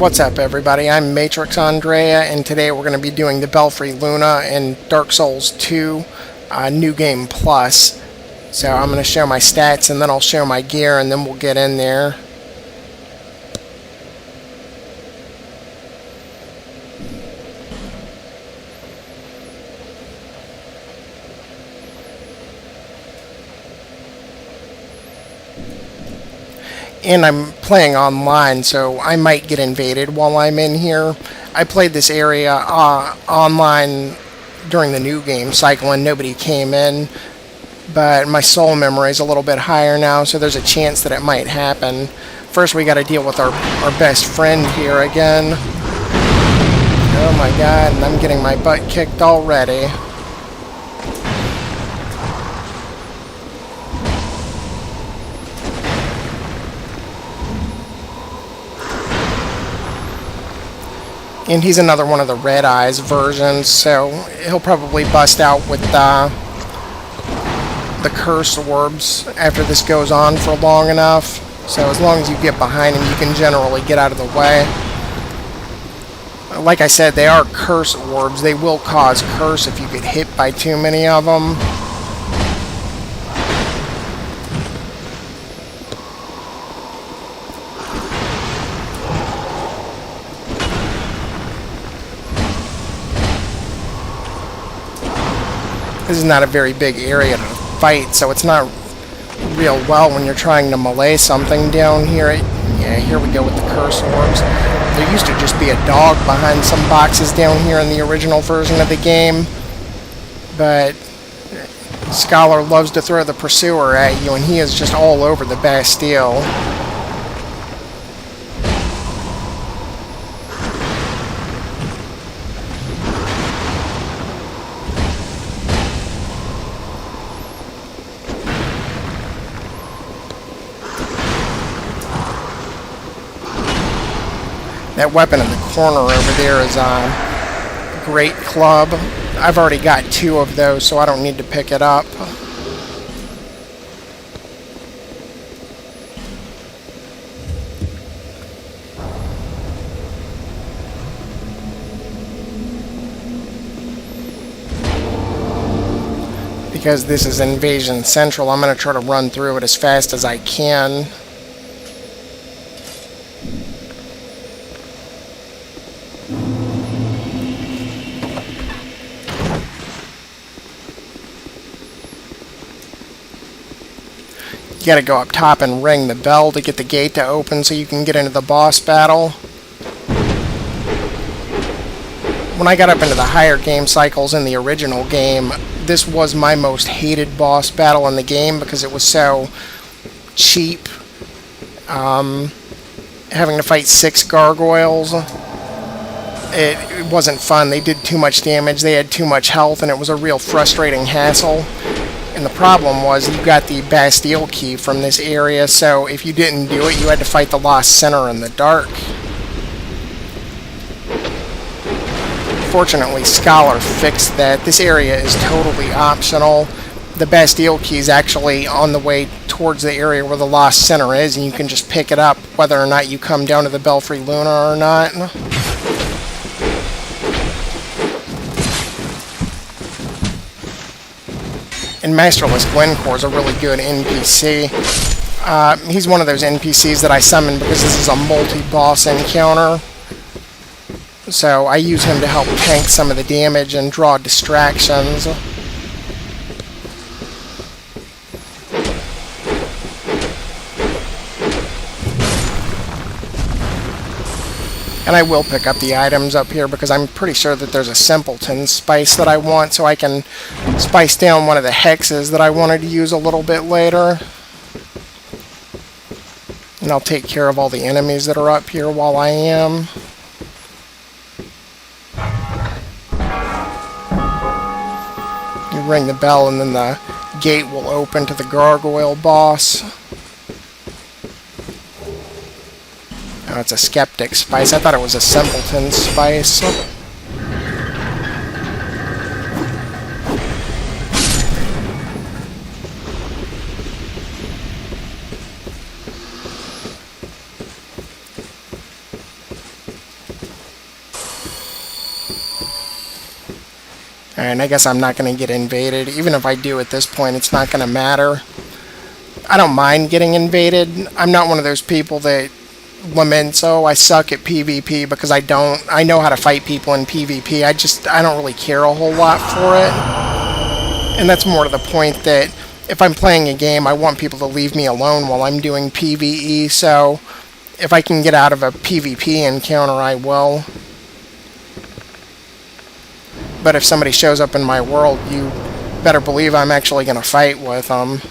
What's up, everybody? I'm Matrix Andrea, and today we're going to be doing the Belfry Luna and Dark Souls 2 New Game Plus. So I'm going to show my stats, and then I'll show my gear, and then we'll get in there. And I'm playing online, so I might get invaded while I'm in here. I played this area online during the new game cycle and nobody came in, but my soul memory is a little bit higher now, so there's a chance that it might happen. First we gotta deal with our best friend here again. Oh my god, and I'm getting my butt kicked already. And he's another one of the Red Eyes versions, so he'll probably bust out with the curse orbs after this goes on for long enough. So as long as you get behind him, you can generally get out of the way. Like I said, they are curse orbs. They will cause curse if you get hit by too many of them. This is not a very big area to fight, so it's not real well when you're trying to melee something down here. Yeah, here we go with the curse orbs. There used to just be a dog behind some boxes down here in the original version of the game, but Scholar loves to throw the pursuer at you, and he is just all over the Bastille. That weapon in the corner over there is a great club. I've already got 2 of those, so I don't need to pick it up. Because this is Invasion Central, I'm going to try to run through it as fast as I can. You gotta go up top and ring the bell to get the gate to open so you can get into the boss battle. When I got up into the higher game cycles in the original game, this was my most hated boss battle in the game because it was so cheap. Having to fight 6 gargoyles, it wasn't fun. They did too much damage, they had too much health, and it was a real frustrating hassle. And the problem was you got the Bastille key from this area, so if you didn't do it, you had to fight the Lost Center in the dark. Fortunately, Scholar fixed that. This area is totally optional. The Bastille key is actually on the way towards the area where the Lost Center is, and you can just pick it up whether or not you come down to the Belfry Luna or not. And Masterless Glencore is a really good NPC. He's one of those NPCs that I summon because this is a multi-boss encounter. So I use him to help tank some of the damage and draw distractions. And I will pick up the items up here because I'm pretty sure that there's a Simpleton spice that I want, so I can spice down one of the hexes that I wanted to use a little bit later. And I'll take care of all the enemies that are up here while I am. You ring the bell and then the gate will open to the gargoyle boss. Oh, it's a skeptic spice. I thought it was a simpleton spice. And I guess I'm not going to get invaded. Even if I do at this point, it's not going to matter. I don't mind getting invaded. I'm not one of those people that laments, oh, I suck at PvP, because I don't. I know how to fight people in PvP. I don't really care a whole lot for it. And that's more to the point that if I'm playing a game, I want people to leave me alone while I'm doing PvE. So if I can get out of a PvP encounter, I will. But if somebody shows up in my world, you better believe I'm actually going to fight with them.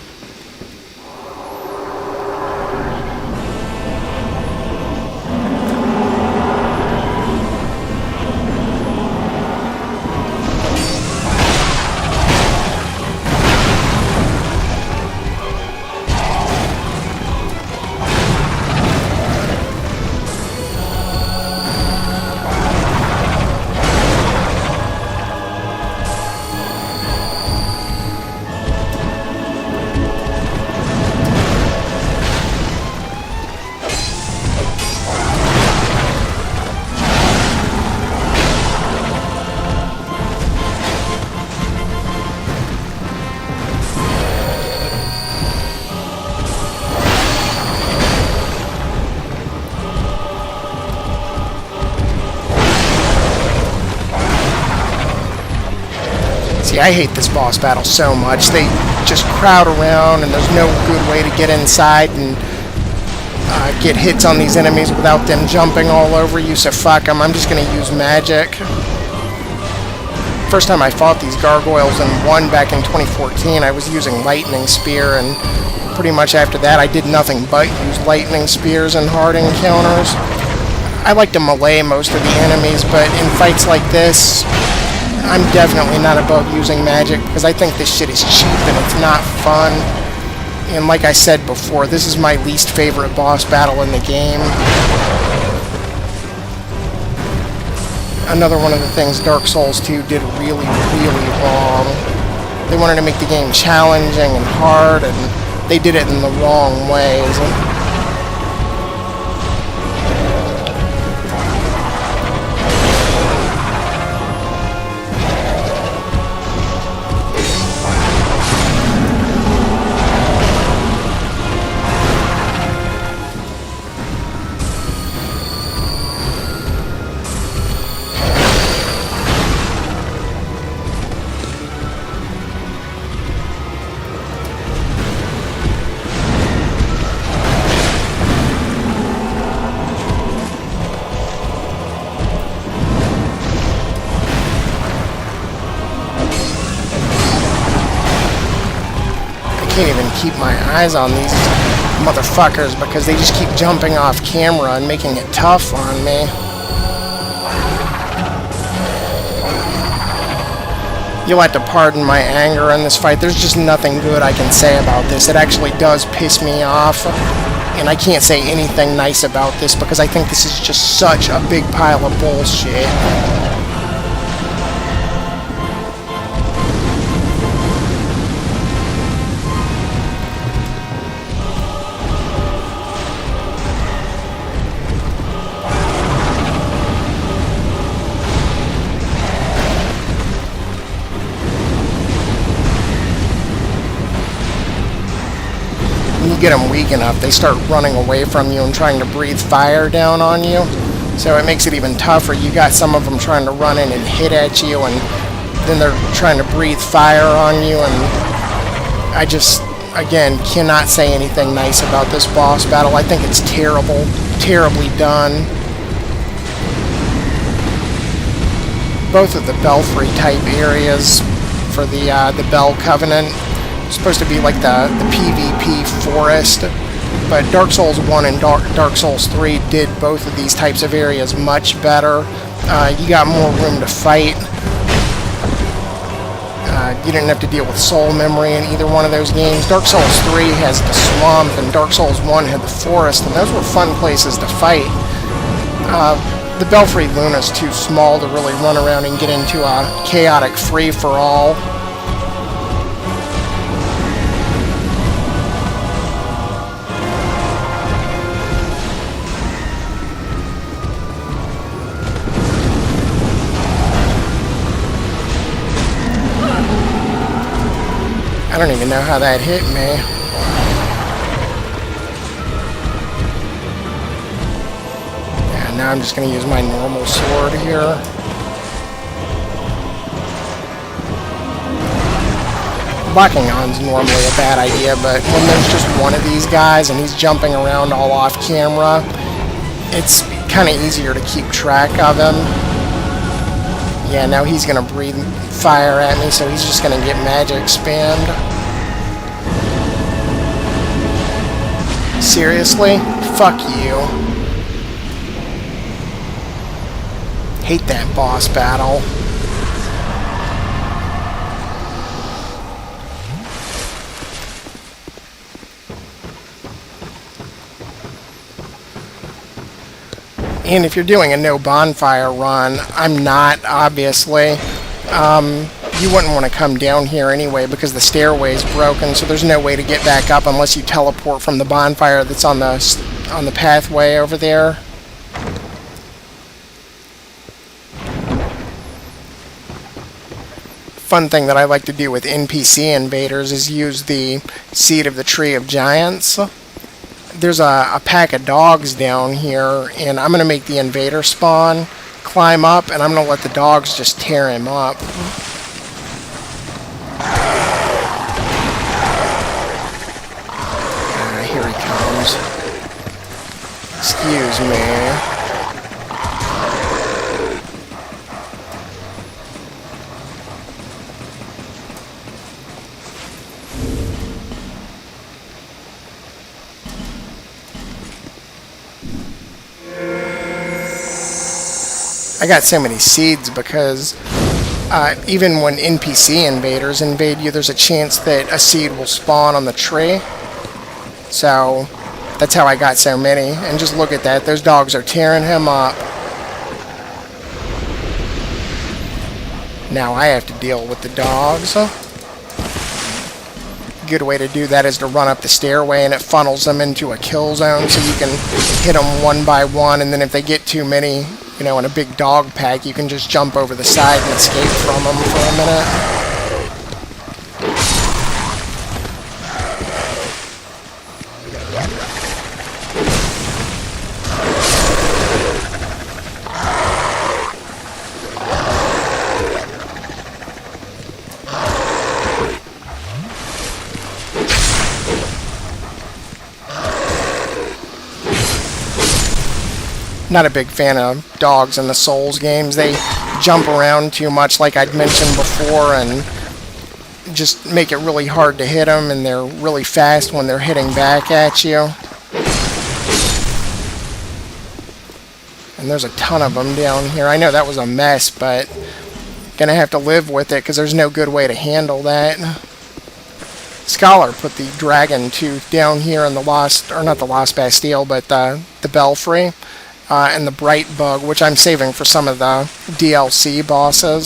See, I hate this boss battle so much. They just crowd around, and there's no good way to get inside and get hits on these enemies without them jumping all over you, so fuck them. I'm just going to use magic. First time I fought these gargoyles and won back in 2014, I was using lightning spear, and pretty much after that I did nothing but use lightning spears in hard encounters. I like to melee most of the enemies, but in fights like this, I'm definitely not above using magic, because I think this shit is cheap and it's not fun. And like I said before, this is my least favorite boss battle in the game. Another one of the things Dark Souls 2 did really, really wrong. They wanted to make the game challenging and hard, and they did it in the wrong ways. I can't even keep my eyes on these motherfuckers because they just keep jumping off camera and making it tough on me. You'll have to pardon my anger in this fight. There's just nothing good I can say about this. It actually does piss me off, and I can't say anything nice about this because I think this is just such a big pile of bullshit. You get them weak enough, they start running away from you and trying to breathe fire down on you. So it makes it even tougher. You got some of them trying to run in and hit at you, and then they're trying to breathe fire on you, and I just, again, cannot say anything nice about this boss battle. I think it's terrible, terribly done. Both of the Belfry type areas for the Bell Covenant supposed to be like the PvP forest, but Dark Souls 1 and Dark Souls 3 did both of these types of areas much better. You got more room to fight. You didn't have to deal with soul memory in either one of those games. Dark Souls 3 has the swamp, and Dark Souls 1 had the forest, and those were fun places to fight. The Belfry Luna is too small to really run around and get into a chaotic free-for-all. don't even know how that hit me. Yeah, now I'm just going to use my normal sword here. Locking on's normally a bad idea, but when there's just one of these guys and he's jumping around all off camera, it's kind of easier to keep track of him. Yeah, now he's going to breathe fire at me, so he's just going to get magic spammed. Seriously? Fuck you. Hate that boss battle. And if you're doing a no bonfire run, I'm not, obviously, you wouldn't want to come down here anyway because the stairway's broken, so there's no way to get back up unless you teleport from the bonfire that's on the pathway over there. Fun thing that I like to do with NPC invaders is use the Seed of the Tree of Giants. There's a pack of dogs down here, and I'm going to make the invader spawn, climb up, and I'm going to let the dogs just tear him up. Here he comes. Excuse me. I got so many seeds because even when NPC invaders invade you, there's a chance that a seed will spawn on the tree. So that's how I got so many. And just look at that. Those dogs are tearing him up. Now I have to deal with the dogs. Good way to do that is to run up the stairway and it funnels them into a kill zone so you can hit them one by one, and then if they get too many, you know, in a big dog pack, you can just jump over the side and escape from them for a minute. Not a big fan of dogs in the Souls games. They jump around too much, like I'd mentioned before, and just make it really hard to hit them, and they're really fast when they're hitting back at you. And there's a ton of them down here. I know that was a mess, but gonna have to live with it because there's no good way to handle that. Scholar put the dragon tooth down here in the Lost, or not the Lost Bastille, but the Belfry. And the Bright Bug, which I'm saving for some of the DLC bosses.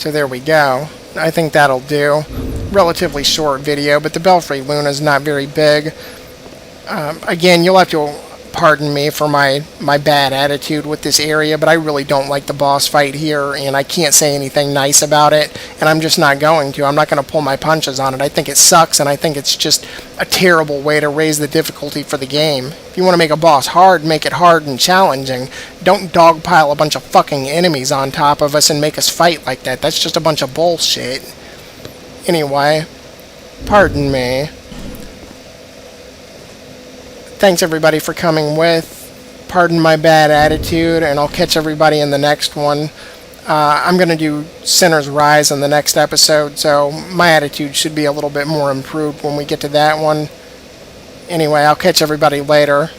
So there we go. I think that'll do. Relatively short video, but the Belfry Luna is not very big. Again, you'll have to pardon me for my bad attitude with this area, but I really don't like the boss fight here, and I can't say anything nice about it, and I'm just not going to. I'm not going to pull my punches on it. I think it sucks, and I think it's just a terrible way to raise the difficulty for the game. If you want to make a boss hard, make it hard and challenging. Don't dogpile a bunch of fucking enemies on top of us and make us fight like that. That's just a bunch of bullshit. Anyway, pardon me. Thanks everybody for coming with. Pardon my bad attitude, and I'll catch everybody in the next one. I'm going to do Sinner's Rise in the next episode, so my attitude should be a little bit more improved when we get to that one. Anyway, I'll catch everybody later.